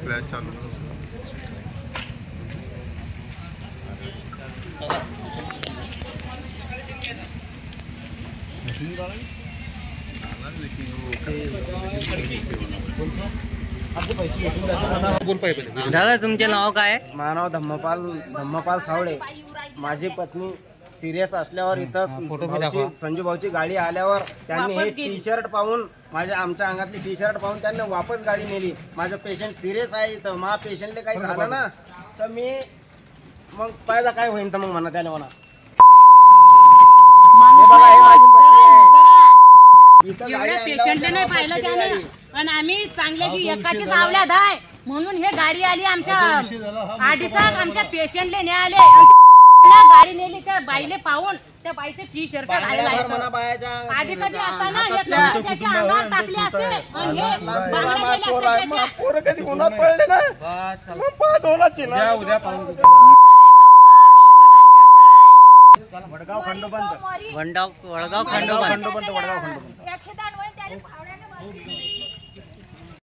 Flash चालू दादा तुमचे नाव काय? माझं नाव धम्मपाल सावळे. माझी पत्नी सिरियस असल्यावर इथं संजू भाऊची गाडी आल्यावर त्यांनी हे टी शर्ट पाहून आमच्या अंगातली टी शर्ट पाहून त्यांनी वापस गाडी नेली. माझं पेशंट सिरियस आहे इथं. मा पेशंटला काही झालं ना तर मी मग पाहिजे काय होईल तर मग म्हणा त्याला म्हणा पेशंटला नाही पाहिलं त्याने. पण आम्ही चांगल्याची एकाचीच आवल्यात आहे म्हणून हे गाडी आली आमच्या आडीसात आमच्या पेशंटले ने आले. गाडी नेली त्या बाईले पाहून त्या बाईचे टी शर्ट घालायला आधी कधी असताना त्याच्या अंगावर टाकले असते आणि हे बांगड्या गेल्या वडगाव खंडोबंत वडगाव खंडोबंत. 110 त्याने भावड्याने